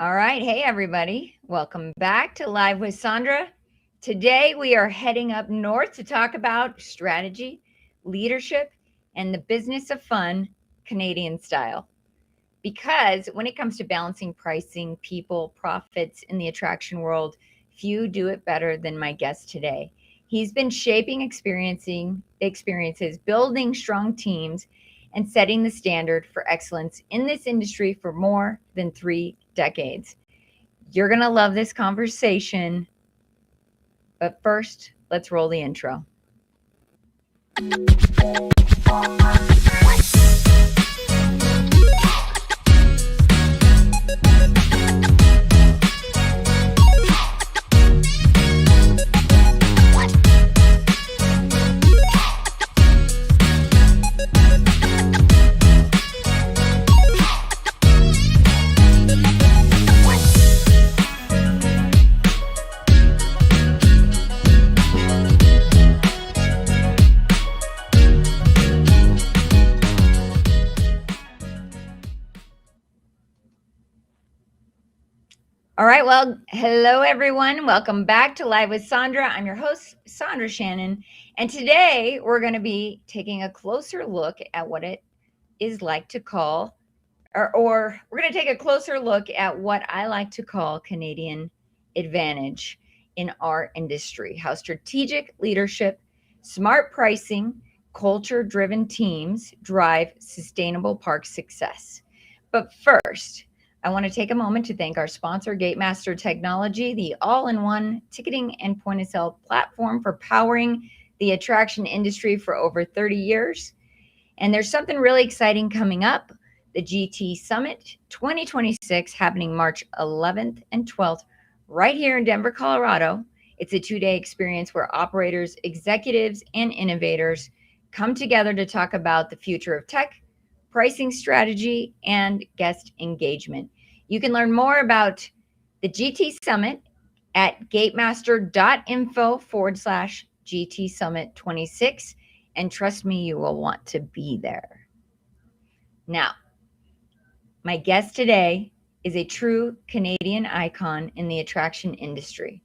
All right. Hey, everybody. Welcome back to Live with Sondra. Today, we are heading up north to talk about strategy, leadership, and the business of fun, Canadian style. Because when it comes to balancing pricing, people, profits in the attraction world, few do it better than my guest today. He's been shaping experiencing experiences, building strong teams, and setting the standard for excellence in this industry for more than 3 decades. You're going to love this conversation. But first, let's roll the intro. All right. Well, hello, everyone. Welcome back to Live with Sondra. I'm your host, Sondra Shannon. And today we're going to be taking a closer look at what it is like to call, or we're going to take a closer look at what I like to call Canadian advantage in our industry, how strategic leadership, smart pricing, culture driven teams drive sustainable park success. But first, I want to take a moment to thank our sponsor, Gatemaster Technology, the all-in-one ticketing and point-of-sale platform for powering the attraction industry for over 30 years. And there's something really exciting coming up, the GT Summit 2026, happening March 11th and 12th, right here in Denver, Colorado. It's a 2-day experience where operators, executives, and innovators come together to talk about the future of tech, pricing strategy, and guest engagement. You can learn more about the GT Summit at gatemaster.info/GT Summit 26. And trust me, you will want to be there. Now, my guest today is a true Canadian icon in the attraction industry.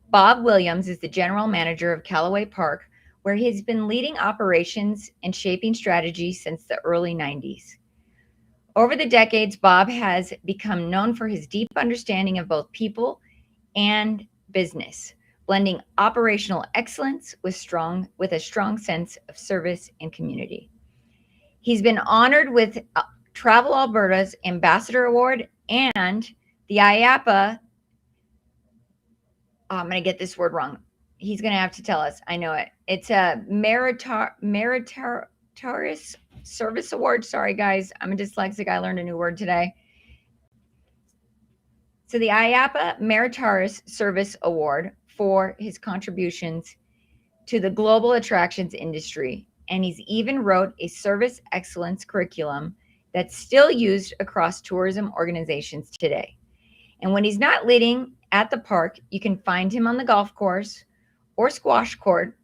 Bob Williams is the general manager of Calaway Park, where he's been leading operations and shaping strategy since the early 90s. Over the decades, Bob has become known for his deep understanding of both people and business, blending operational excellence with a strong sense of service and community. He's been honored with Travel Alberta's Ambassador Award and the IAPA. I'm going to get this word wrong. He's going to have to tell us. I know it. It's a meritorious service award. Sorry, guys. I'm a dyslexic. I learned a new word today. So the IAPA Meritorious Service Award for his contributions to the global attractions industry. And he's even wrote a service excellence curriculum that's still used across tourism organizations today. And when he's not leading at the park, you can find him on the golf course or squash court.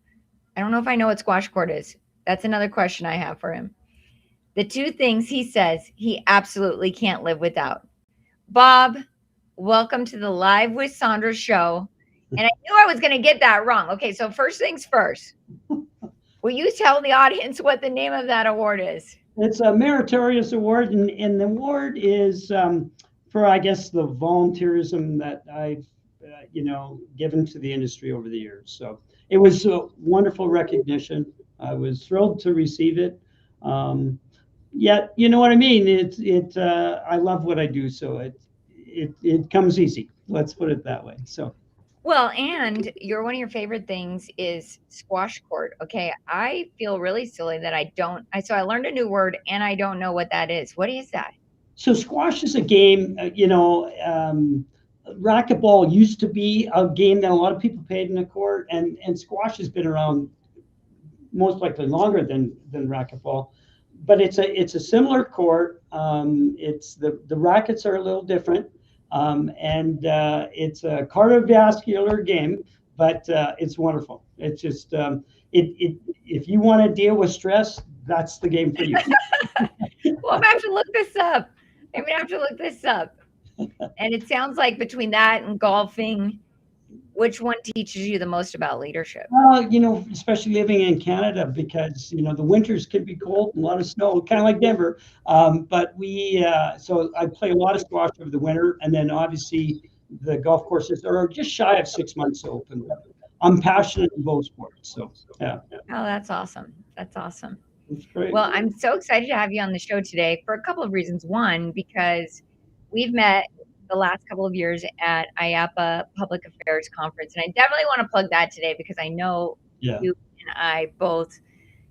I don't know if I know what squash court is. That's another question I have for him. The two things he says he absolutely can't live without. Bob, welcome to the Live with Sondra show. And I knew I was going to get that wrong. Okay, so first things first. Will you tell the audience what the name of that award is? It's a meritorious award, and the award is for, I guess, the volunteerism that I've, given to the industry over the years. So it was a wonderful recognition. I was thrilled to receive it. Yet, you know what I mean? I love what I do, so it comes easy. Let's put it that way. So. Well, and one of your favorite things is squash court. Okay, I feel really silly that so I learned a new word and I don't know what that is. What is that? So squash is a game, racquetball used to be a game that a lot of people played in the court, and squash has been around most likely longer than racquetball. But it's a similar court. It's the rackets are a little different. And it's a cardiovascular game, but it's wonderful. It's just if you want to deal with stress, that's the game for you. Well, I'm gonna have to look this up. And it sounds like between that and golfing, which one teaches you the most about leadership? Especially living in Canada, because the winters can be cold and a lot of snow, kind of like Denver. So I play a lot of squash over the winter, and then obviously the golf courses are just shy of 6 months open. But I'm passionate in both sports, so yeah, Oh, that's awesome. That's awesome. it's great. Well, I'm so excited to have you on the show today for a couple of reasons. One, because we've met the last couple of years at IAPA Public Affairs Conference, and I definitely want to plug that today because I know Yeah. you and I both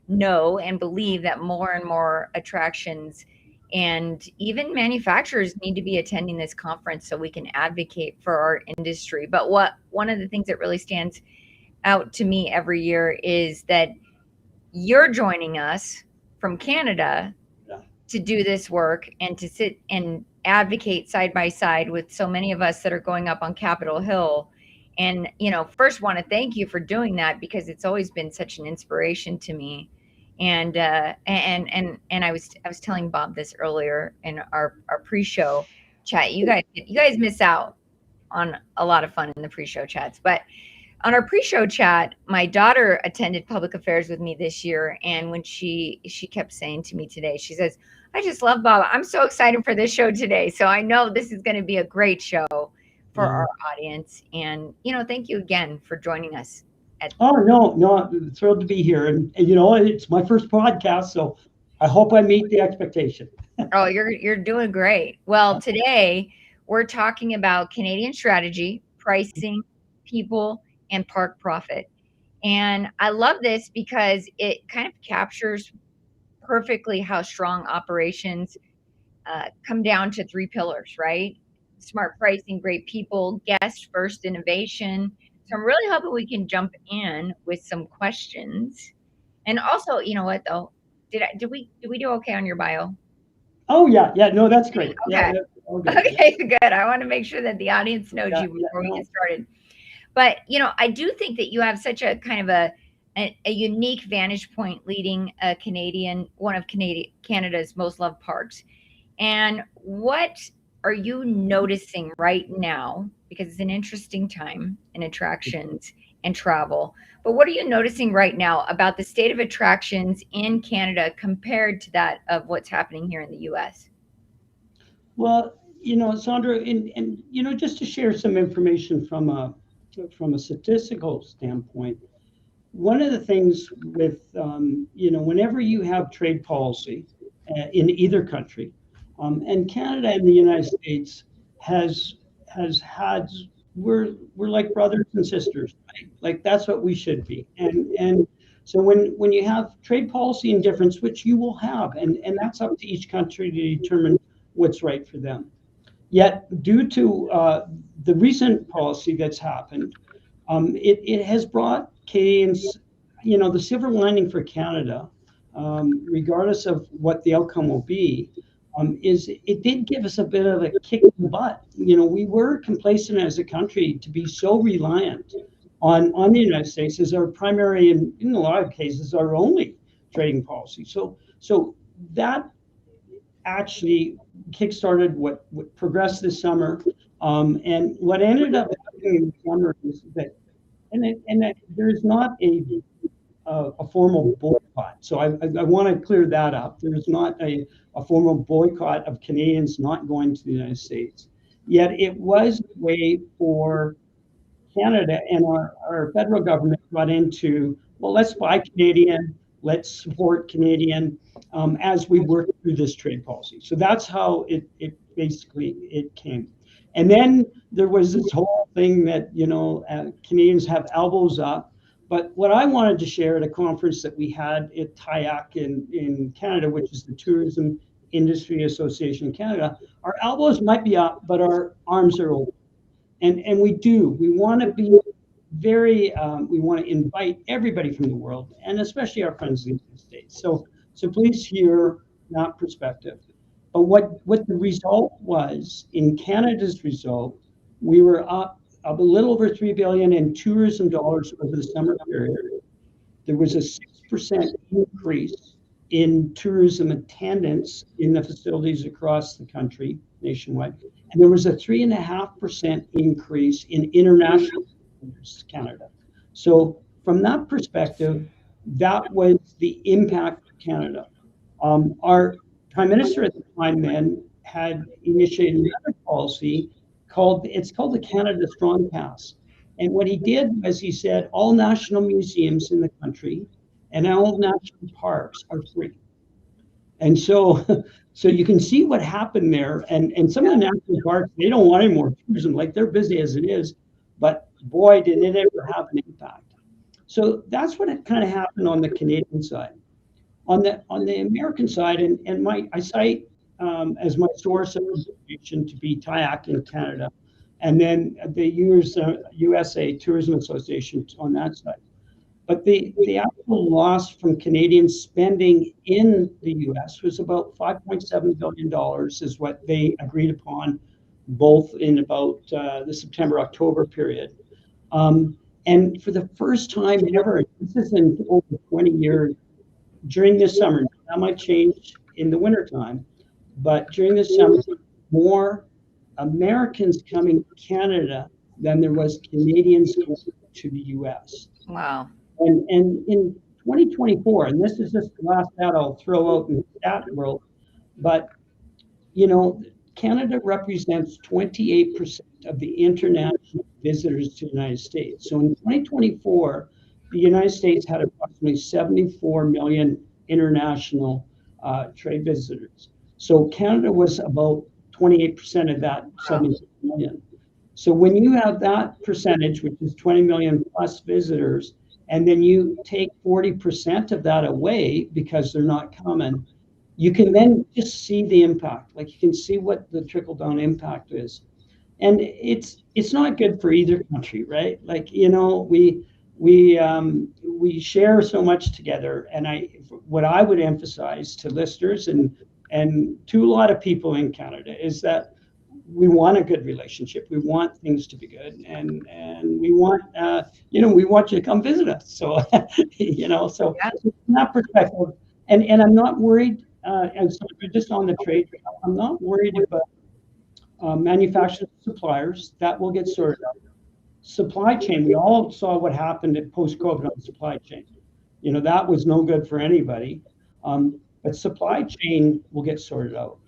know and believe that more and more attractions and even manufacturers need to be attending this conference so we can advocate for our industry. But one of the things that really stands out to me every year is that you're joining us from Canada Yeah. to do this work and to sit and advocate side by side with so many of us that are going up on Capitol Hill. And, first want to thank you for doing that because it's always been such an inspiration to me. And I was telling Bob this earlier in our pre-show chat. You guys miss out on a lot of fun in the pre-show chats, but on our pre-show chat, my daughter attended public affairs with me this year, and when she kept saying to me today, she says, "I just love Bob. I'm so excited for this show today. So I know this is going to be a great show for Yeah. our audience." And thank you again for joining us. Oh, no, I'm thrilled to be here, and it's my first podcast, so I hope I meet the expectation. Oh, you're doing great. Well, today we're talking about Canadian strategy, pricing, people, and park profit. And I love this because it kind of captures perfectly how strong operations come down to three pillars, right? Smart pricing, great people, guest first innovation. So I'm really hoping we can jump in with some questions. And also, you know what though? Did we do okay on your bio? Oh yeah, no, that's great. Yeah, Okay. that's all good. Yeah, Okay, good. I want to make sure that the audience knows yeah, you yeah, before we get no. started. But, I do think that you have such a kind of a unique vantage point leading one of Canada's most loved parks. And what are you noticing right now? Because it's an interesting time in attractions and travel. But what are you noticing right now about the state of attractions in Canada compared to that of what's happening here in the US? Well, Sondra, and just to share some information from a statistical standpoint, one of the things with whenever you have trade policy in either country, and Canada and the United States has has had we're like brothers and sisters, right? Like that's what we should be. And so when you have trade policy and difference, which you will have, and that's up to each country to determine what's right for them. Yet, due to the recent policy that's happened, it has brought Canadians, the silver lining for Canada, regardless of what the outcome will be, is it did give us a bit of a kick in the butt. We were complacent as a country to be so reliant on the United States as our primary, and in a lot of cases, our only trading policy. So that actually kickstarted what progressed this summer. And what ended up happening in the summer is that, and that there's not a formal boycott. So I want to clear that up. There is not a formal boycott of Canadians not going to the United States. Yet it was a way for Canada and our federal government got into, well, let's buy Canadian, let's support Canadian as we work through this trade policy. So that's how it basically it came. And then there was this whole thing that, Canadians have elbows up. But what I wanted to share at a conference that we had at TIAC in Canada, which is the Tourism Industry Association in Canada, our elbows might be up, but our arms are open. And we want to be we want to invite everybody from the world, and especially our friends in the United States. So please hear that perspective. But what the result was in Canada's result, we were up a little over 3 billion in tourism dollars over the summer period. There was a 6% increase in tourism attendance in the facilities across the country nationwide. And there was a 3.5% increase in international visitors to Canada. So from that perspective, that was the impact of Canada. Our prime minister at the time then had initiated another policy called the Canada Strong Pass. And what he did was he said all national museums in the country and all national parks are free. And so so you can see what happened there. And some of the national parks, they don't want any more tourism, like they're busy as it is, but boy, did it ever have an impact. So that's what it kind of happened on the Canadian side. On the American side, and I cite as my source of information to be TIAC in Canada, and then the USA Tourism Association on that side. But the actual loss from Canadian spending in the US was about $5.7 billion is what they agreed upon, both in about the September-October period. And for the first time ever, this is in over 20 years, during this summer, that might change in the wintertime, but during the summer, more Americans coming to Canada than there was Canadians going to the US. Wow. And in 2024, and this is just the last stat I'll throw out in the stat world, but Canada represents 28% of the international visitors to the United States. So in 2024, the United States had approximately 74 million international trade visitors. So Canada was about 28% of that 74 million. So when you have that percentage, which is 20 million plus visitors, and then you take 40% of that away because they're not coming, you can then just see the impact. Like you can see what the trickle down impact is. And it's not good for either country, right? Like, we share so much together. And what I would emphasize to listeners and to a lot of people in Canada is that we want a good relationship. We want things to be good, and we want we want you to come visit us. So so Yeah. from that perspective, and I'm not worried. And so just on the trade, I'm not worried about manufacturers, suppliers. That will get sorted out. Supply chain, we all saw what happened at post-COVID on supply chain. That was no good for anybody. But supply chain will get sorted out.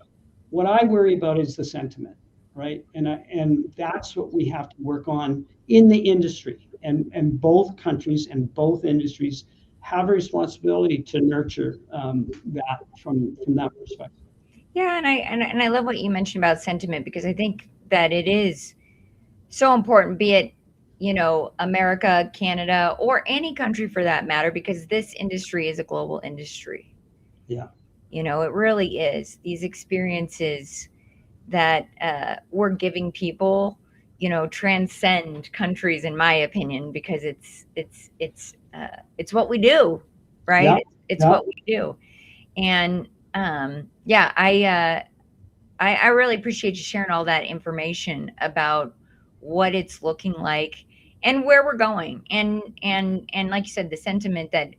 What I worry about is the sentiment, right? And that's what we have to work on in the industry. And both countries and both industries have a responsibility to nurture that from that perspective. Yeah, and I love what you mentioned about sentiment, because I think that it is so important, be it America, Canada, or any country for that matter, because this industry is a global industry. Yeah. It really is. These experiences that we're giving people, transcend countries, in my opinion, because it's what we do, right? Yeah. It's Yeah. what we do. And yeah, I really appreciate you sharing all that information about what it's looking like and where we're going, and like you said, the sentiment that,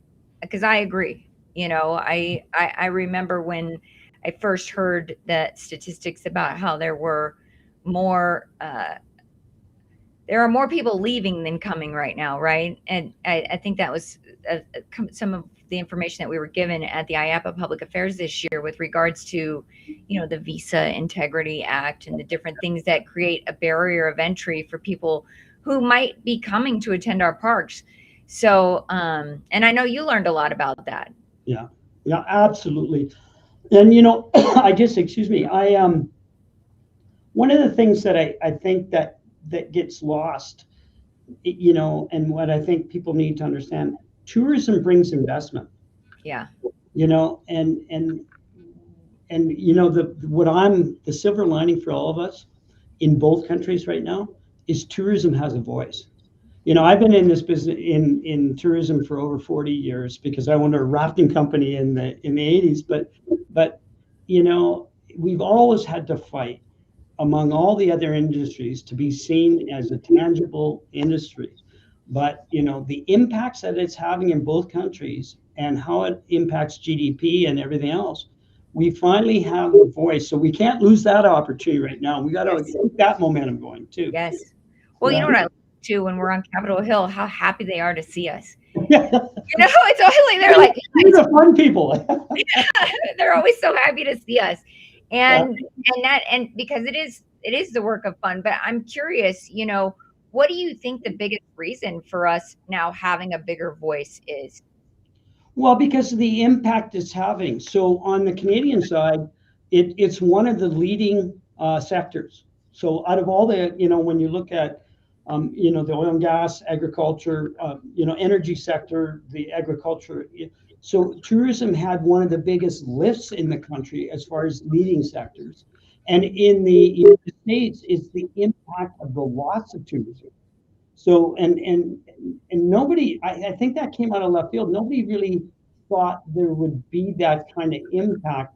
because I agree. I remember when I first heard the statistics about how more there are more people leaving than coming right now, right? And I think that was some of the information that we were given at the IAPA Public Affairs this year with regards to, the Visa Integrity Act and the different things that create a barrier of entry for people who might be coming to attend our parks. So, and I know you learned a lot about that. Yeah. Yeah, absolutely. And excuse me, one of the things that I think that gets lost, and what I think people need to understand, tourism brings investment. Yeah. And the silver lining for all of us in both countries right now is tourism has a voice. I've been in this business in tourism for over 40 years because I owned a rafting company in the 80s, but we've always had to fight among all the other industries to be seen as a tangible industry. But the impacts that it's having in both countries and how it impacts GDP and everything else, we finally have a voice. So we can't lose that opportunity right now. We got to Yes. keep that momentum going too. Yes. Well, you know Yeah. what I like too when we're on Capitol Hill, how happy they are to see us. Yeah. It's always like they're like, You're the fun people. they're always so happy to see us. Yeah. And because it is the work of fun. But I'm curious, what do you think the biggest reason for us now having a bigger voice is? Well, because of the impact it's having. So on the Canadian side, it's one of the leading sectors. So out of all the, when you look at, the oil and gas, agriculture, energy sector, the agriculture. So tourism had one of the biggest lifts in the country as far as leading sectors. And in the United States, it's the impact of the loss of tourism. So and nobody, I think that came out of left field. Nobody really thought there would be that kind of impact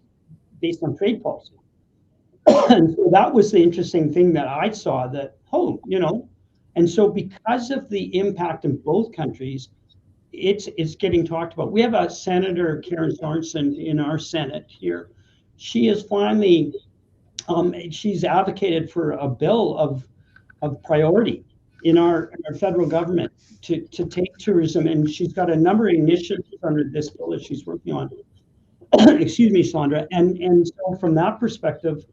based on trade policy. And so that was the interesting thing that I saw that, and so because of the impact in both countries, it's getting talked about. We have a Senator Karen Sorensen in our Senate here. She is finally she's advocated for a bill of priority in our federal government to take tourism, and she's got a number of initiatives under this bill that she's working on. Excuse me, Sondra. And so from that perspective,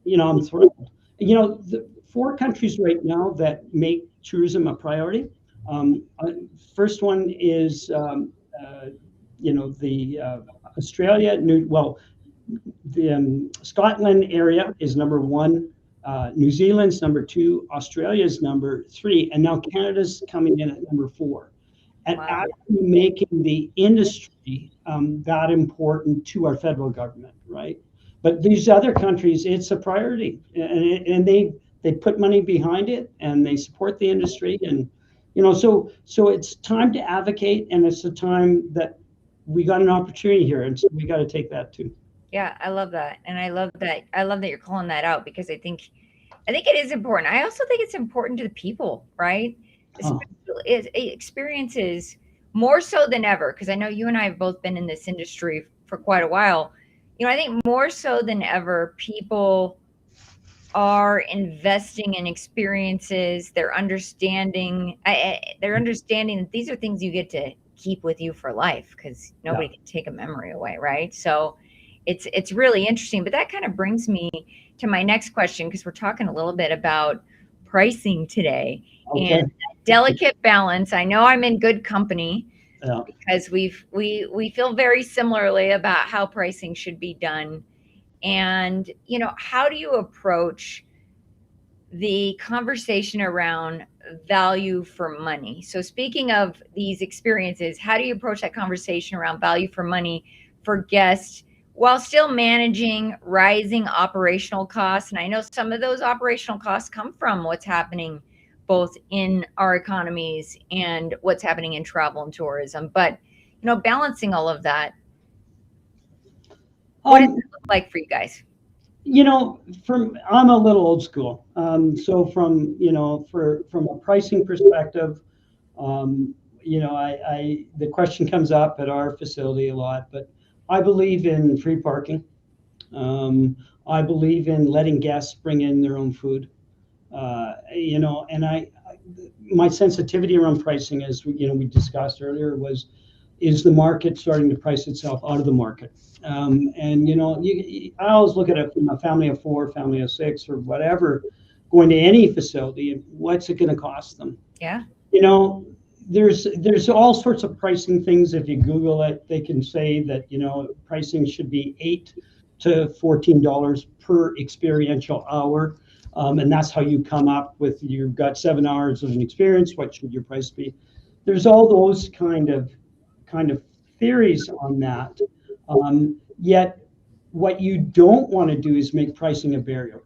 I'm thrilled. The four countries right now that make tourism a priority. First one is the Australia. The Scotland area is number one. New Zealand's number two, Australia's number three, and now Canada's coming in at number four. And Wow. actually making the industry that important to our federal government, right? But these other countries, it's a priority, and they put money behind it, and they support the industry, and so it's time to advocate, and it's a time that we got an opportunity here, and so we got to take that too. Yeah, I love that. And I love that you're calling that out because I think it is important. I also think it's important to the people, right? Huh. Experiences more so than ever, because I know you and I have both been in this industry for quite a while. I think more so than ever, people are investing in experiences. They're understanding that these are things you get to keep with you for life because Yeah. nobody can take a memory away, right? So it's really interesting. But that kind of brings me to my next question because we're talking a little bit about pricing today Okay. and that delicate balance. I know I'm in good company Yeah. because we feel very similarly about how pricing should be done. And how do you approach the conversation around value for money? So speaking of these experiences, how do you approach that conversation around value for money for guests while still managing rising operational costs? And I know some of those operational costs come from what's happening both in our economies and what's happening in travel and tourism. But balancing all of that, what does Um, it look like for you guys? I'm a little old school. So from a pricing perspective, the question comes up at our facility a lot, but I believe in free parking. I believe in letting guests bring in their own food. And my sensitivity around pricing, as we discussed earlier, is the market starting to price itself out of the market. And I always look at it from a family of four, family of six, or whatever, going to any facility, and what's it going to cost them? Yeah. You know, there's all sorts of pricing things. If you Google it, they can say that pricing should be $8 to $14 per experiential hour. And that's how you come up with, you've got 7 hours of an experience, what should your price be? There's all those kind of theories on that. Yet what you don't want to do is make pricing a barrier.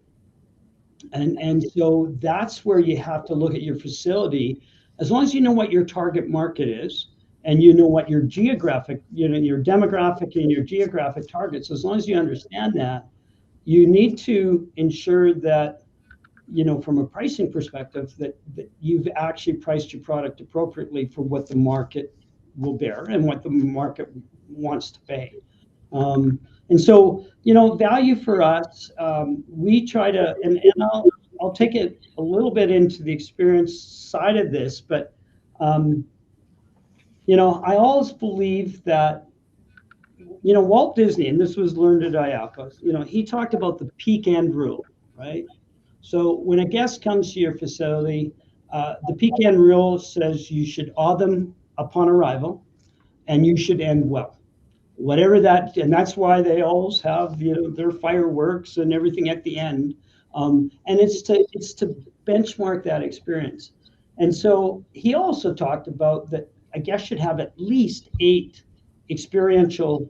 And so that's where you have to look at your facility. As long as you know what your target market is, and you know what your geographic, your demographic and your geographic targets, as long as you understand that, you need to ensure that, from a pricing perspective, that you've actually priced your product appropriately for what the market will bear and what the market wants to pay. And so, value for us, we try to, and I'll take it a little bit into the experience side of this, but I always believe that, Walt Disney, and this was learned at IACOS, he talked about the peak end rule, right? So when a guest comes to your facility, the peak end rule says you should awe them upon arrival, and you should end well. Whatever that, and that's why they always have, their fireworks and everything at the end. And it's to benchmark that experience. And so he also talked about that a guest should have at least 8 experiential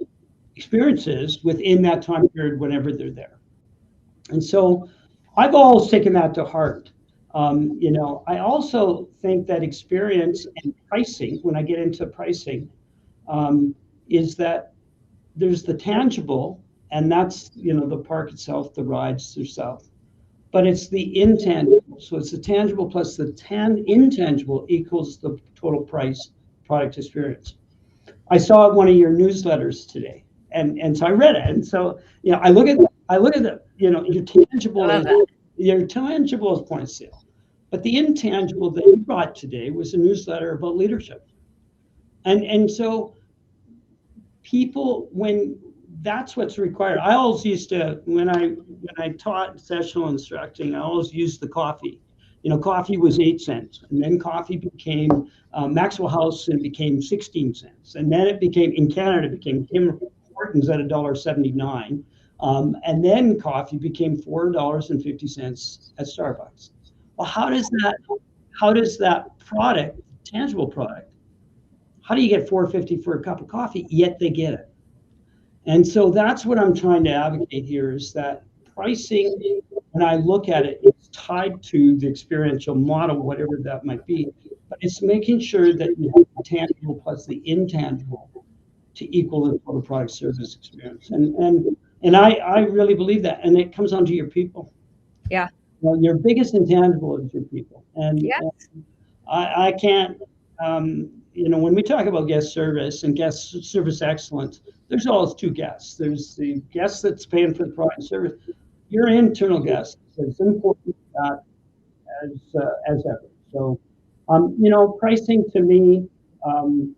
experiences within that time period whenever they're there. And so I've always taken that to heart. I also think that experience and pricing, when I get into pricing, is that there's the tangible, and that's, the park itself, the rides themselves, but it's the intangible. So it's the tangible plus the intangible equals the total price product experience. I saw one of your newsletters today, and so I read it, and so I look at the your tangible is point of sale, but the intangible that you brought today was a newsletter about leadership, and so people, when that's what's required. I always used to, when I taught sessional instructing, I always used the coffee. Coffee was 8 cents, and then coffee became Maxwell House, and became 16 cents, and then it became, in Canada, it became Tim Hortons at $1.79, and then coffee became $4.50 at Starbucks. Well, how does that product, tangible product, how do you get $4.50 for a cup of coffee, yet they get it? And so that's what I'm trying to advocate here, is that pricing, when I look at it, it's tied to the experiential model, whatever that might be. But it's making sure that you have the tangible plus the intangible to equal the total product service experience. And I really believe that. And it comes down to your people. Yeah. Well, your biggest intangible is your people. And I can't, when we talk about guest service and guest service excellence, there's always 2 guests. There's the guest that's paying for the product and service. Your internal guest is important that as ever. So, pricing to me, I'm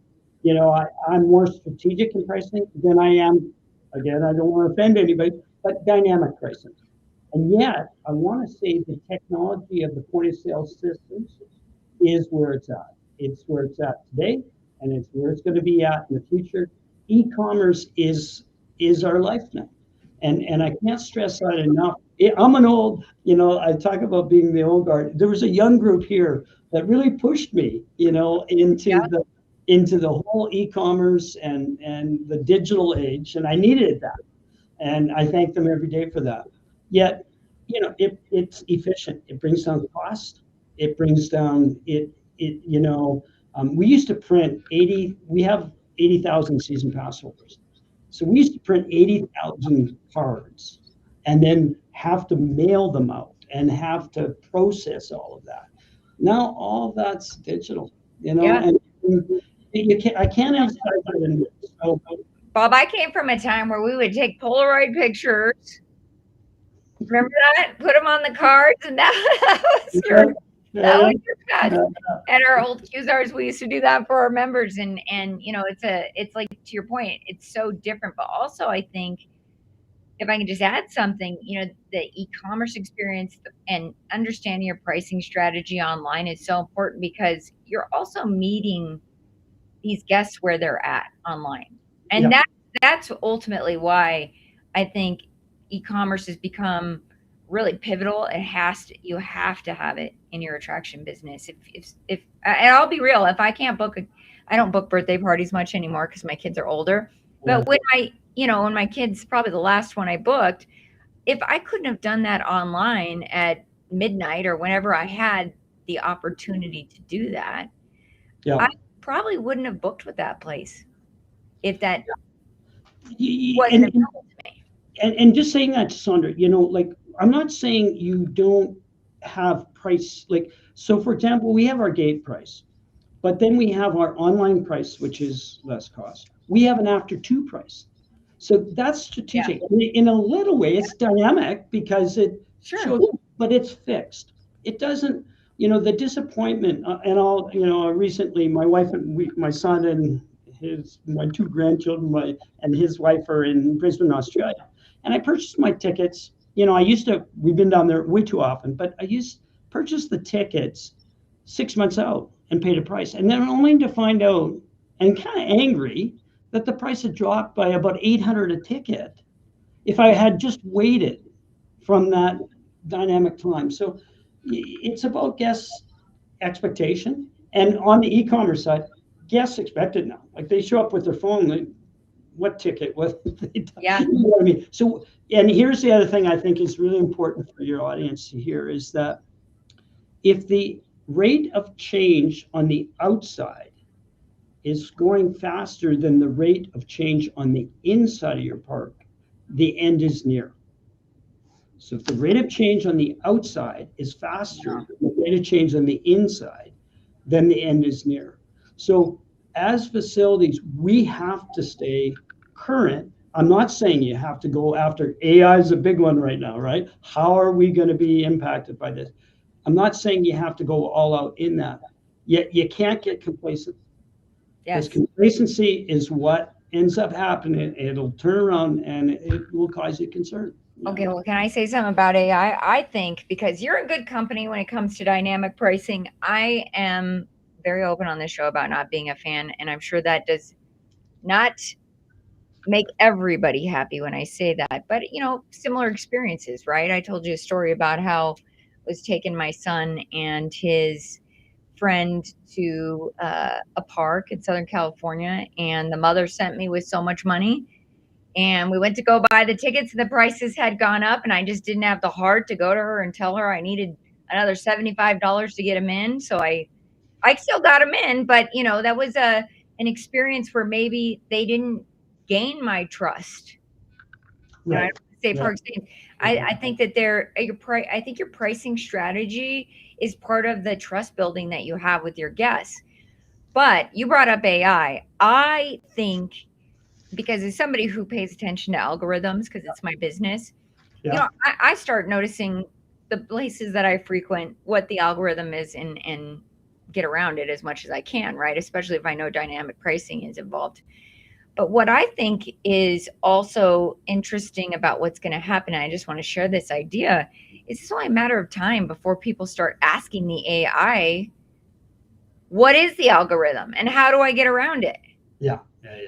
more strategic in pricing than I am. Again, I don't want to offend anybody, but dynamic pricing. And yet, I want to say the technology of the point of sale systems is where it's at. It's where it's at today, and it's where it's going to be at in the future. E-commerce is our life now, and I can't stress that enough. I'm an old, I talk about being the old guard. There was a young group here that really pushed me, into the whole e-commerce and the digital age, and I needed that, and I thank them every day for that. Yet, it's efficient. It brings down cost. It brings down it. We used to print 80. We have 80,000 season pass holders, so we used to print 80,000 cards, and then have to mail them out and have to process all of that. Now all of that's digital, and I can't emphasize that enough. So, Bob, I came from a time where we would take Polaroid pictures. Remember that? Put them on the cards, and that was your best. At our old QSRs, we used to do that for our members, and it's like, to your point, it's so different. But also, I think, if I can just add something, the e-commerce experience and understanding your pricing strategy online is so important, because you're also meeting these guests where they're at online, and that's ultimately why I think e-commerce has become really pivotal. You have to have it in your attraction business. If and I'll be real, if I can't I don't book birthday parties much anymore because my kids are older. But when when my kids, probably the last one I booked, if I couldn't have done that online at midnight or whenever I had the opportunity to do that, I probably wouldn't have booked with that place if that wasn't available to me. And just saying that, Sondra, I'm not saying you don't have price. So for example, we have our gate price, but then we have our online price, which is less cost. we have an after two price. So that's strategic. In a little way, it's dynamic because it Sure. shows, but it's fixed. It doesn't, the disappointment. And recently, my wife and my son and my two grandchildren, and his wife are in Brisbane, Australia. And I purchased my tickets. We've been down there way too often, but purchase the tickets 6 months out and paid a price. And then only to find out, and kind of angry, that the price had dropped by about 800 a ticket if I had just waited from that dynamic time. So it's about guests' expectation. And on the e-commerce side, guests expect it now. Like they show up with their phone, what ticket? Yeah. You know what I mean? So, and here's the other thing I think is really important for your audience to hear is that if the rate of change on the outside is going faster than the rate of change on the inside of your park, the end is near. So if the rate of change on the outside is faster than the rate of change on the inside, then the end is near. So as facilities, we have to stay current. I'm not saying you have to go after AI is a big one right now, right? How are we going to be impacted by this? I'm not saying you have to go all out in that. Yet you can't get complacent. Yes. Because complacency is what ends up happening. It'll turn around and it will cause you concern. Okay, well, can I say something about AI? I think because you're a good company when it comes to dynamic pricing, I am very open on this show about not being a fan, and I'm sure that does not make everybody happy when I say that. But, similar experiences, right? I told you a story about how I was taking my son and his friend to a park in Southern California, and the mother sent me with so much money. And we went to go buy the tickets, and the prices had gone up, and I just didn't have the heart to go to her and tell her I needed another $75 to get them in. So I still got them in, but that was an experience where maybe they didn't gain my trust. I Right. don't say Yeah. parks. I think that I think your pricing strategy is part of the trust building that you have with your guests. But you brought up AI. I think because as somebody who pays attention to algorithms, because it's my business, Yeah. I start noticing the places that I frequent, what the algorithm is, and get around it as much as I can, right? Especially if I know dynamic pricing is involved. But what I think is also interesting about what's going to happen, and I just want to share this idea, is it's only a matter of time before people start asking the AI, what is the algorithm and how do I get around it? Yeah.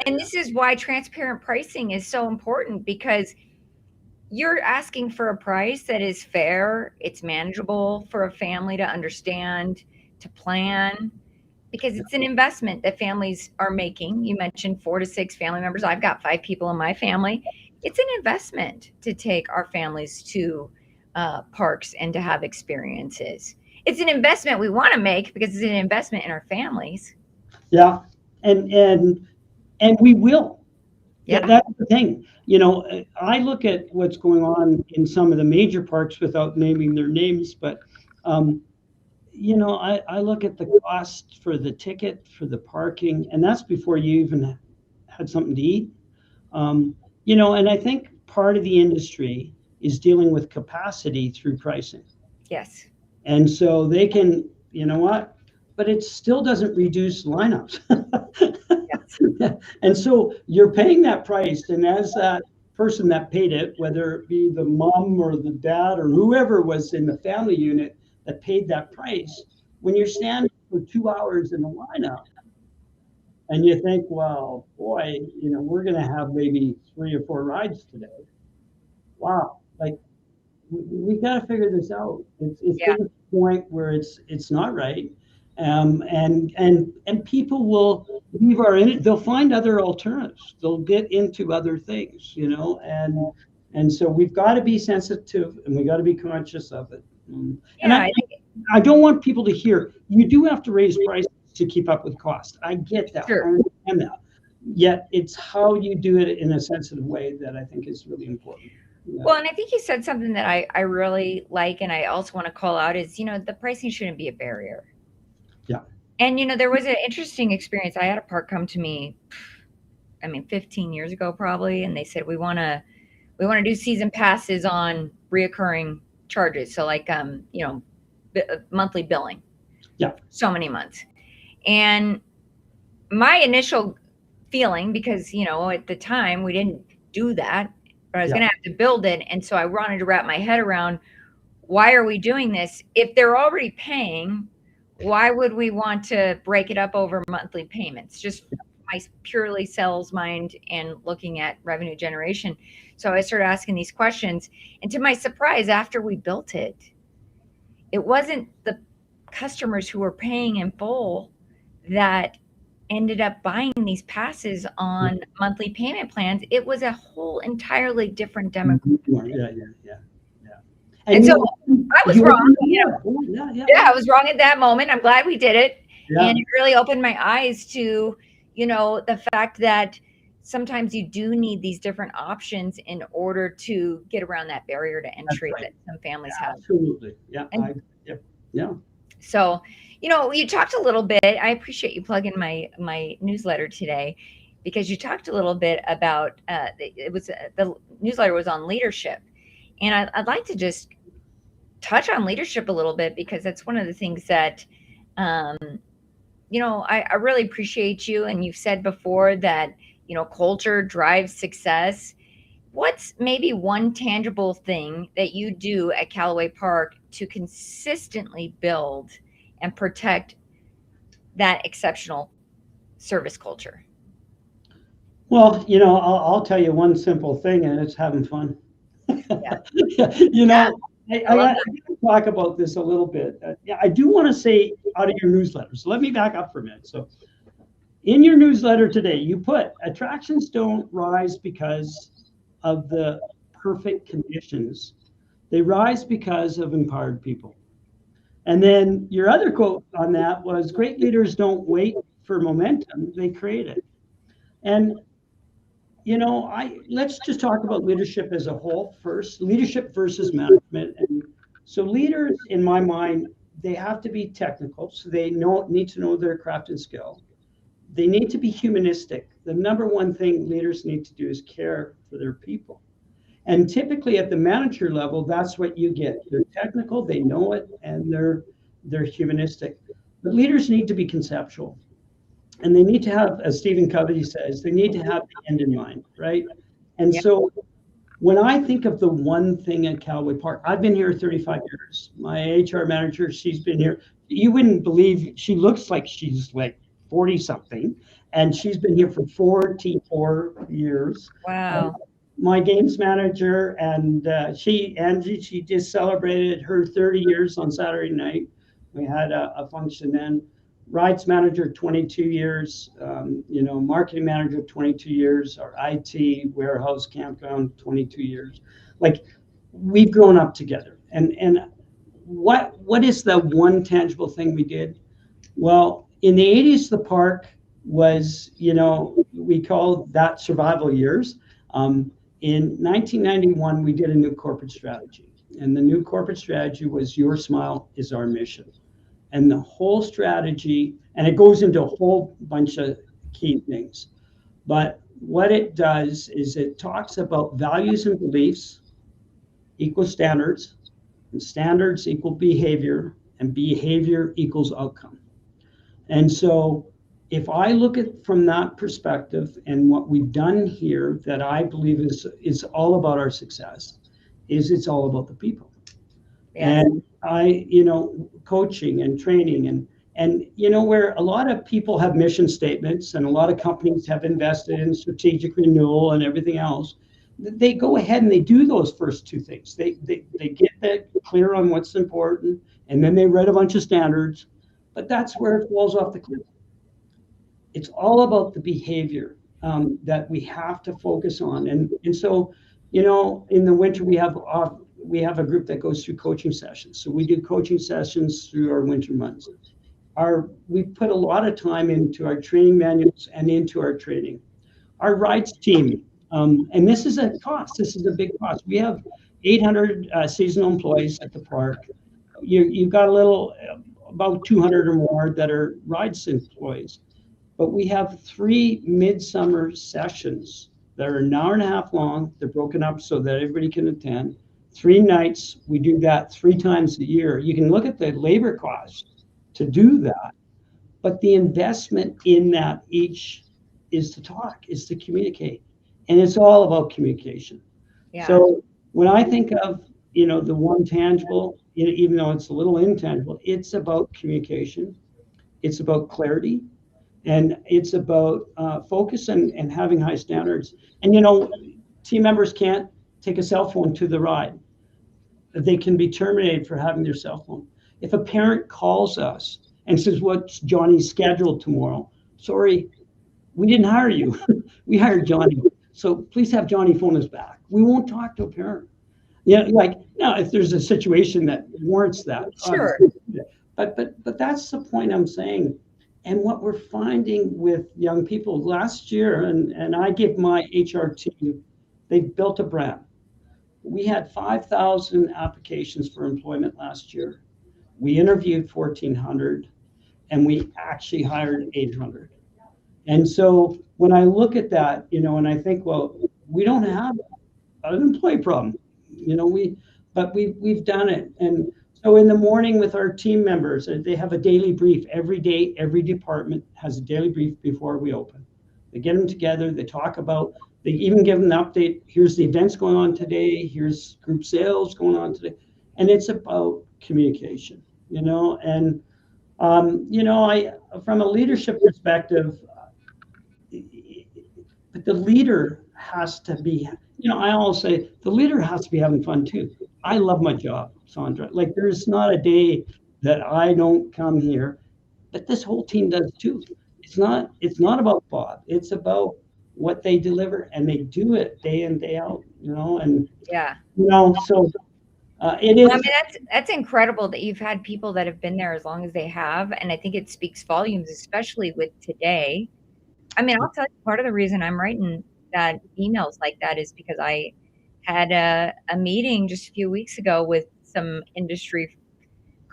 And this is why transparent pricing is so important, because you're asking for a price that is fair, it's manageable for a family to understand, to plan, because it's an investment that families are making. You mentioned 4 to 6 family members. I've got 5 people in my family. It's an investment to take our families to parks and to have experiences. It's an investment we want to make because it's an investment in our families. Yeah. And we will. Yeah. That's the thing. I look at what's going on in some of the major parks without naming their names, but I look at the cost for the ticket, for the parking, and that's before you even had something to eat. And I think part of the industry is dealing with capacity through pricing. Yes. And so they can, but it still doesn't reduce lineups. And so you're paying that price, and as that person that paid it, whether it be the mom or the dad or whoever was in the family unit that paid that price, when you're standing for 2 hours in the lineup and you think, well, boy, we're going to have maybe 3 or 4 rides today. Wow. Like we got to figure this out. It's Yeah. to the point where it's not right. And people will leave they'll find other alternatives. They'll get into other things, and so we've got to be sensitive and we got to be conscious of it. And Yeah, I don't want people to hear you do have to raise prices to keep up with cost. I get that. Sure. I understand that. Yet it's how you do it in a sensitive way that I think is really important. Yeah. Well, and I think you said something that I really like, and I also want to call out is, the pricing shouldn't be a barrier. Yeah. And, there was an interesting experience. I had a park come to me 15 years ago probably, and they said we want to do season passes on reoccurring charges. So like monthly billing. Yeah. So many months. And my initial feeling, because at the time we didn't do that, but I was going to have to build it, and so I wanted to wrap my head around, why are we doing this if they're already paying? Why would we want to break it up over monthly payments? Just my purely sales mind and looking at revenue generation. So I started asking these questions, and to my surprise, after we built it, it wasn't the customers who were paying in full that ended up buying these passes on monthly payment plans. It was a whole entirely different demographic. Yeah. And so I was wrong. I was wrong at that moment. I'm glad we did it. Yeah. And it really opened my eyes to, the fact that sometimes you do need these different options in order to get around that barrier to entry that some families have. Absolutely. Yeah. Yeah. So, you talked a little bit. I appreciate you plugging my newsletter today, because you talked a little bit about the newsletter was on leadership, and I'd like to just touch on leadership a little bit, because that's one of the things that I really appreciate you. And you've said before that culture drives success. What's maybe one tangible thing that you do at Calaway Park to consistently build and protect that exceptional service culture? Well, I'll tell you one simple thing, and it's having fun. Yeah. I got to talk about this a little bit. I do want to say out of your newsletter. So let me back up for a minute. So in your newsletter today, you put attractions don't rise because of the perfect conditions. They rise because of empowered people. And then your other quote on that was, great leaders don't wait for momentum, they create it. And let's just talk about leadership as a whole first. Leadership versus management. And so leaders, in my mind, they have to be technical, so they need to know their craft and skill. They need to be humanistic. The number one thing leaders need to do is care for their people. And typically at the manager level, that's what you get. They're technical, they know it, and they're humanistic. But leaders need to be conceptual. And they need to have, as Stephen Covey says, they need to have the end in mind, right? And so when I think of the one thing at Calaway Park, I've been here 35 years. My HR manager, she's been here. You wouldn't believe, she looks like she's like 40 something, and she's been here for 44 years. Wow. My games manager, and Angie, she just celebrated her 30 years on Saturday night. We had a function then. Rides manager, 22 years, marketing manager, 22 years, our IT, warehouse, campground, 22 years. Like, we've grown up together. And what is the one tangible thing we did? Well, in the 80s, the park was, we call that survival years. In 1991, we did a new corporate strategy. And the new corporate strategy was, your smile is our mission. And the whole strategy, and it goes into a whole bunch of key things. But what it does is it talks about values and beliefs equal standards, and standards equal behavior, and behavior equals outcome. And so if I look at from that perspective, and what we've done here that I believe is all about our success, is it's all about the people. Yes. And coaching and training and where a lot of people have mission statements and a lot of companies have invested in strategic renewal and everything else, they go ahead and they do those first two things. They get that clear on what's important, and then they write a bunch of standards, but that's where it falls off the cliff. It's all about the behavior that we have to focus on. And so, in the winter we have a group that goes through coaching sessions. So we do coaching sessions through our winter months. We put a lot of time into our training manuals and into our training. Our rides team, and this is a cost. This is a big cost. We have 800 seasonal employees at the park. You've got about 200 or more that are rides employees. but we have 3 midsummer sessions that are an hour and a half long. They're broken up so that everybody can attend. 3 nights. We do that 3 times a year. You can look at the labor cost to do that, but the investment in that each is to talk, is to communicate, and it's all about communication. Yeah. So when I think of, the one tangible, even though it's a little intangible, it's about communication, it's about clarity, and it's about focus and having high standards. And team members can't take a cell phone to the ride. They can be terminated for having their cell phone. If a parent calls us and says, "What's Johnny's schedule tomorrow?" Sorry, we didn't hire you. We hired Johnny. So please have Johnny phone us back. We won't talk to a parent. Like now, if there's a situation that warrants that, Sure. but that's the point I'm saying. And what we're finding with young people last year, and I give my HR team, they built a brand. We had 5,000 applications for employment last year. We interviewed 1,400, and we actually hired 800. And so when I look at that, and I think, well, we don't have an employee problem, but we've done it. And so in the morning with our team members, they have a daily brief every day. Every department has a daily brief before we open. They get them together. They talk about. They even give them an update. Here's the events going on today. Here's group sales going on today, and it's about communication. And I, from a leadership perspective, but the leader has to be. I always say the leader has to be having fun too. I love my job, Sondra. Like there's not a day that I don't come here, but this whole team does too. It's not about Bob. It's about what they deliver, and they do it day in, day out, and Yeah. so it is. Well, I mean, that's incredible that you've had people that have been there as long as they have, and I think it speaks volumes, especially with today. I mean, I'll tell you, part of the reason I'm writing that emails like that is because I had a meeting just a few weeks ago with some industry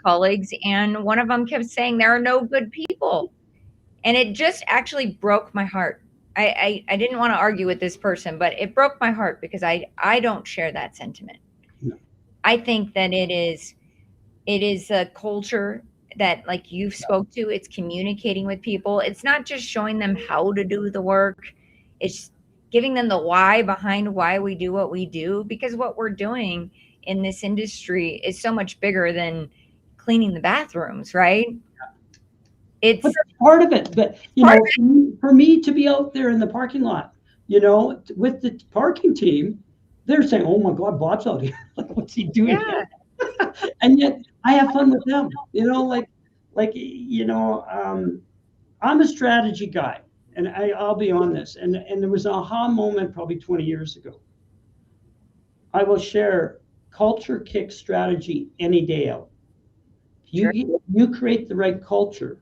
colleagues, and one of them kept saying there are no good people, and it just actually broke my heart. I didn't want to argue with this person, but it broke my heart because I don't share that sentiment. No. I think that it is a culture that, like you've spoke to, it's communicating with people. It's not just showing them how to do the work. It's giving them the why behind why we do what we do, because what we're doing in this industry is so much bigger than cleaning the bathrooms, right? It's But that's part of it. But for me to be out there in the parking lot, with the parking team, they're saying, "Oh my God, Bob's out here! Like, what's he doing yeah, here?" And yet I have fun with them. I'm a strategy guy, and I'll be on this. And there was an aha moment probably 20 years ago. I will share culture kicks strategy any day out. sure. You create the right culture.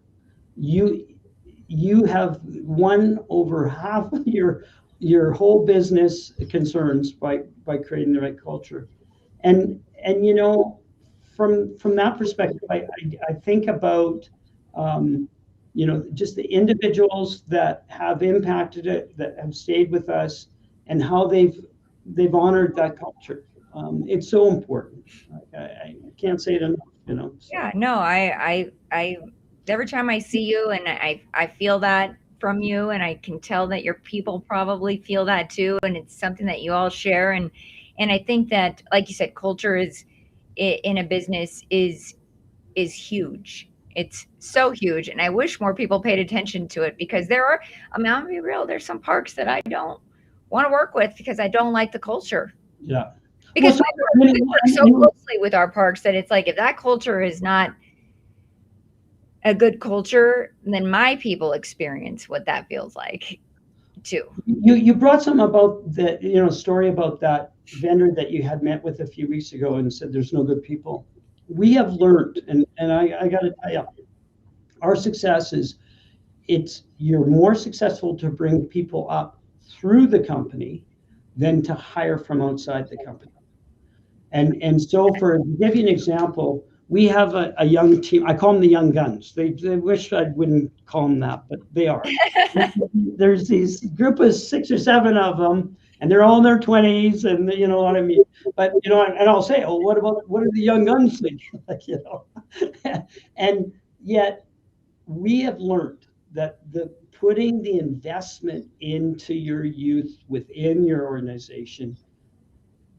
You have won over half of your whole business concerns by creating the right culture. And from that perspective, I think about just the individuals that have impacted it, that have stayed with us, and how they've honored that culture. It's so important. I can't say it enough. So. Yeah, no, I every time I see you and I feel that from you, and I can tell that your people probably feel that too, and it's something that you all share. And I think that, like you said, culture is in a business is huge. It's so huge, and I wish more people paid attention to it, because there are, I mean, I'm gonna be real, there's some parks that I don't want to work with because I don't like the culture. Yeah. Because Well, we work so closely with our parks that it's like, if that culture is not a good culture, then my people experience what that feels like too. you brought something about the story about that vendor that you had met with a few weeks ago and said there's no good people. We have learned, and I got to tell you, our success is you're more successful to bring people up through the company than to hire from outside the company. And so, to give you an example, we have a young team. I call them the young guns. They wish I wouldn't call them that, but they are. There's these group of 6 or 7 of them, and they're all in their 20s, and you know what I mean. But you know, and I'll say, oh, what are the young guns thinking? Like, you know, and yet we have learned that the putting the investment into your youth within your organization,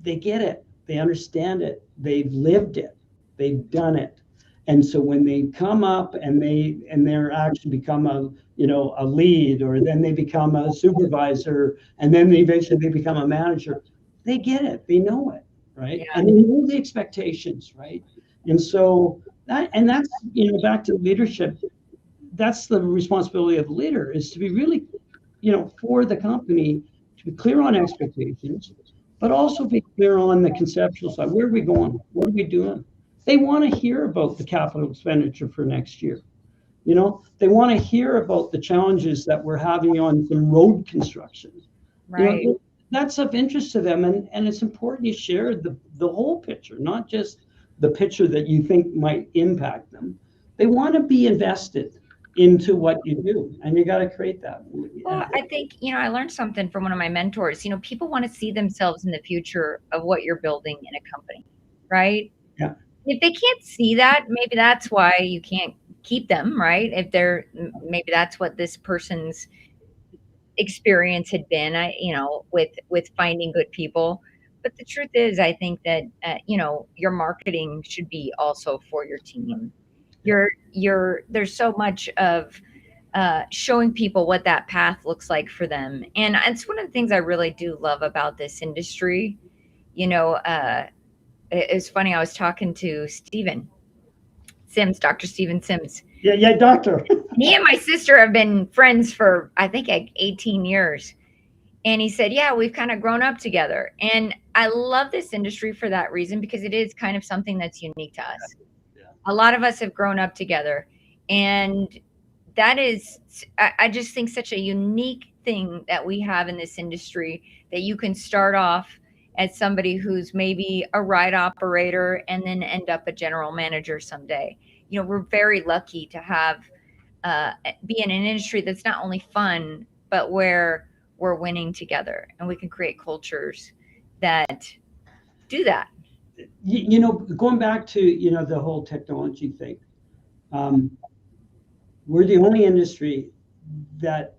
they get it, they understand it, they've lived it, they've done it. And so when they come up and they're actually become a, you know, a lead, or then they become a supervisor, and then eventually they become a manager, they get it, they know it, right? Yeah. And they know the expectations, right? And so that's, you know, back to leadership, that's the responsibility of the leader, is to be really, you know, for the company, to be clear on expectations, but also be clear on the conceptual side. Where are we going? What are we doing? They want to hear about the capital expenditure for next year. You know, they want to hear about the challenges that we're having on some road construction. You Right. know, that's of interest to them, and it's important you share the whole picture, not just the picture that you think might impact them. They want to be invested into what you do, and you got to create that. Well, I think, I learned something from one of my mentors. People want to see themselves in the future of what you're building in a company, right? Yeah. If they can't see that, maybe that's why you can't keep them, right? If maybe that's what this person's experience had been, with finding good people. But the truth is, I think that, your marketing should be also for your team. There's so much of showing people what that path looks like for them. And it's one of the things I really do love about this industry. It's funny. I was talking to Dr. Steven Sims. Yeah, doctor. He and my sister have been friends for, I think, like 18 years. And he said, yeah, we've kind of grown up together. And I love this industry for that reason, because it is kind of something that's unique to us. Yeah. A lot of us have grown up together. And that is, I just think, such a unique thing that we have in this industry, that you can start off as somebody who's maybe a ride operator and then end up a general manager someday. We're very lucky to have be in an industry that's not only fun, but where we're winning together, and we can create cultures that do that. Going back to, the whole technology thing, we're the only industry that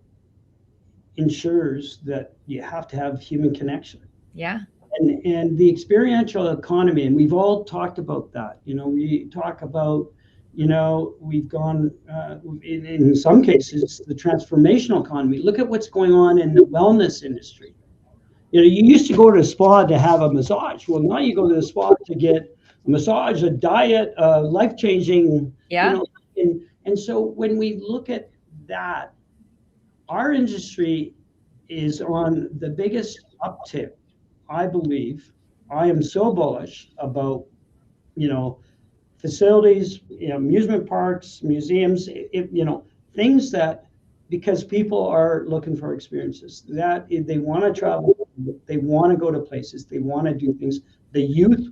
ensures that you have to have human connection. Yeah. And the experiential economy, and we've all talked about that. We talk about, we've gone, in some cases, the transformational economy. Look at what's going on in the wellness industry. You used to go to a spa to have a massage. Well, now you go to the spa to get a massage, a diet, life-changing. Yeah. And so when we look at that, our industry is on the biggest uptick, I believe. I am so bullish about, facilities, amusement parks, museums, things that, because people are looking for experiences, that if they want to travel, they want to go to places, they want to do things. The youth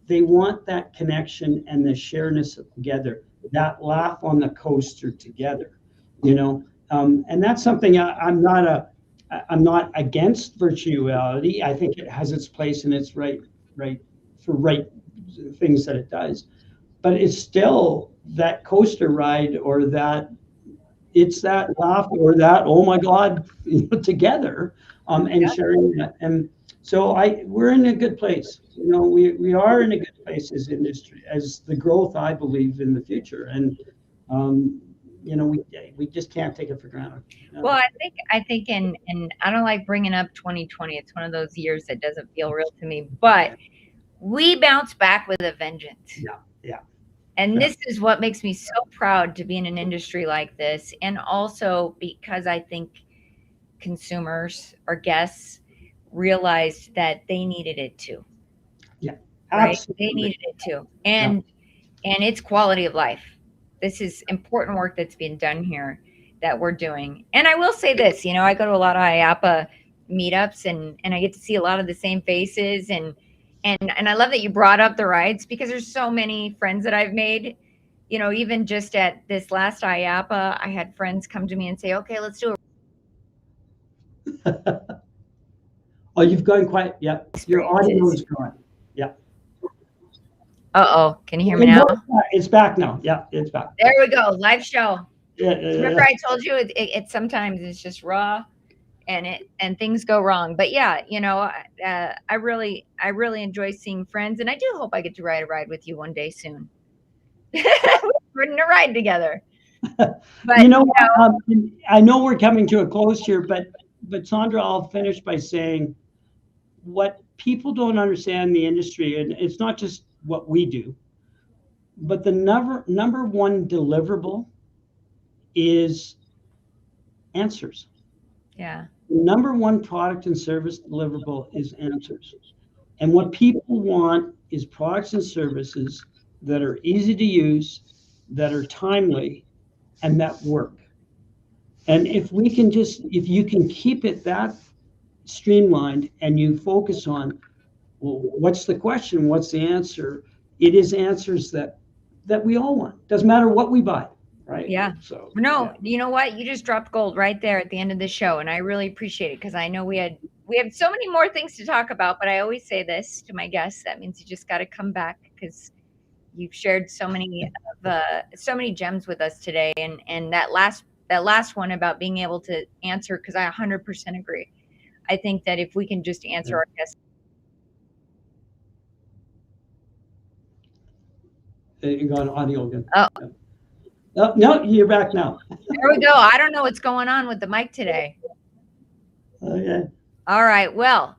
they want that connection and the shareness together, that laugh on the coaster together, and that's something I'm not against virtuality. I think it has its place, and it's right things that it does, but it's still that coaster ride, or that it's that laugh, or that, oh my God, together, and sharing that. And so we're in a good place. We are in a good place as industry, as the growth, I believe, in the future. And we just can't take it for granted. Well, I think, and I don't like bringing up 2020. It's one of those years that doesn't feel real to me, but we bounce back with a vengeance. Yeah. And this is what makes me so proud to be in an industry like this. And also because I think consumers or guests realized that they needed it too. Yeah, right? absolutely. They needed it too. And it's quality of life. This is important work that's being done here that we're doing. And I will say this, I go to a lot of IAPA meetups, and I get to see a lot of the same faces, and And I love that you brought up the rides, because there's so many friends that I've made, even just at this last IAPA, I had friends come to me and say, okay, let's do a Oh, you've gone quite, yeah, your audio experiences. is gone. Yeah. Uh-oh, can you hear me now? It's back now. Yeah, it's back. There we go, live show. Yeah, Remember I told you it sometimes it's just raw and things go wrong. But yeah, I really enjoy seeing friends, and I do hope I get to ride a ride with you one day soon. We're in a ride together. But I know we're coming to a close here, but Sondra, I'll finish by saying what people don't understand in the industry, and it's not just what we do, but the number one deliverable is answers. yeah, The number one product and service deliverable is answers. And what people want is products and services that are easy to use, that are timely, and that work. And if you can keep it that streamlined and you focus on, well, what's the question? What's the answer? It is answers that we all want. Doesn't matter what we buy, right? yeah. So No, yeah. you know what? You just dropped gold right there at the end of the show, and I really appreciate it, because I know we have so many more things to talk about. But I always say this to my guests: that means you just got to come back, because you've shared so many gems with us today, and that last one about being able to answer, because I 100% agree. I think that if we can just answer our guests. You got audio again. Oh, yeah. No, you're back now. there we go. I don't know what's going on with the mic today. Okay. All right. Well,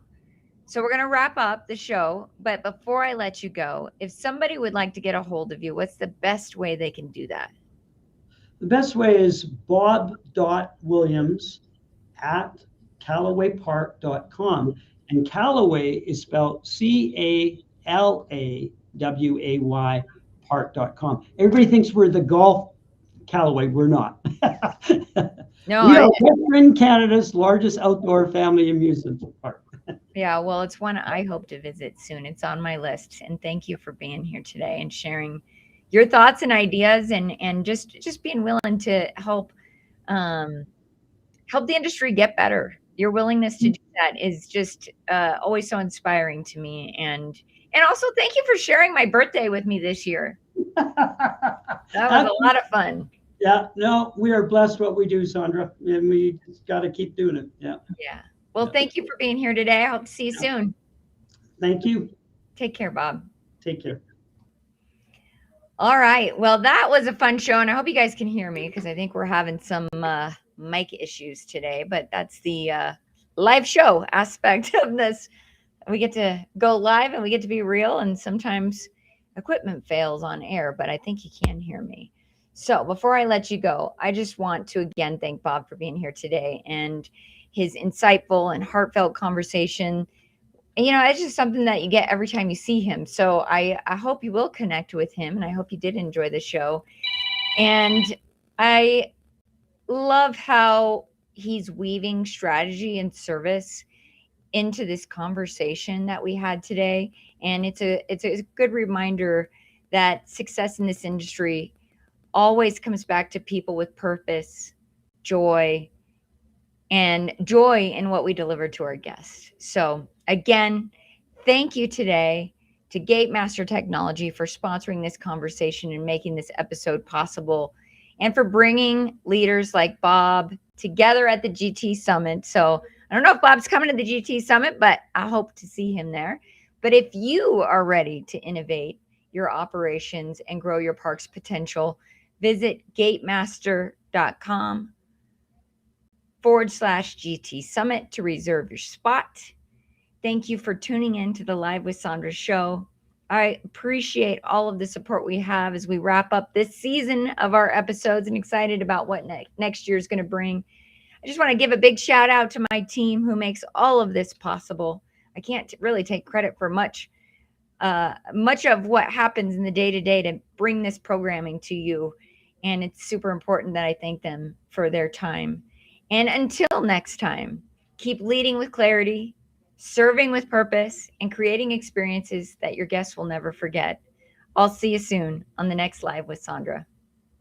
so we're going to wrap up the show. But before I let you go, if somebody would like to get a hold of you, what's the best way they can do that? The best way is bob.williams@calawaypark.com. And Calaway is spelled Calaway park.com. Everybody thinks we're the golf Calaway. We're not. No, we are Western Canada's largest outdoor family amusement park. Yeah, well, it's one I hope to visit soon. It's on my list. And thank you for being here today and sharing your thoughts and ideas, and just being willing to help help the industry get better. Your willingness to do that is just always so inspiring to me. And also thank you for sharing my birthday with me this year. That was a lot of fun. Yeah, no, we are blessed what we do, Sondra, and we just got to keep doing it. Yeah. Yeah. Well, thank you for being here today. I hope to see you soon. Thank you. Take care, Bob. Take care. All right. Well, that was a fun show, and I hope you guys can hear me, because I think we're having some mic issues today, but that's the live show aspect of this. We get to go live and we get to be real, and sometimes equipment fails on air, but I think you can hear me. So before I let you go, I just want to again thank Bob for being here today and his insightful and heartfelt conversation. And, it's just something that you get every time you see him. So I hope you will connect with him, and I hope you did enjoy the show. And I love how he's weaving strategy and service into this conversation that we had today. And it's a good reminder that success in this industry always comes back to people with purpose, joy in what we deliver to our guests. So again, thank you today to Gatemaster Technology for sponsoring this conversation and making this episode possible, and for bringing leaders like Bob together at the GT Summit. So I don't know if Bob's coming to the GT Summit, but I hope to see him there. But if you are ready to innovate your operations and grow your park's potential, visit gatemaster.com/GT Summit to reserve your spot. Thank you for tuning in to the Live with Sondra show. I appreciate all of the support we have as we wrap up this season of our episodes, and excited about what next year is going to bring. I just want to give a big shout out to my team who makes all of this possible. I can't really take credit for much of what happens in the day-to-day to bring this programming to you. And it's super important that I thank them for their time. And until next time, keep leading with clarity, serving with purpose, and creating experiences that your guests will never forget. I'll see you soon on the next Live with Sondra.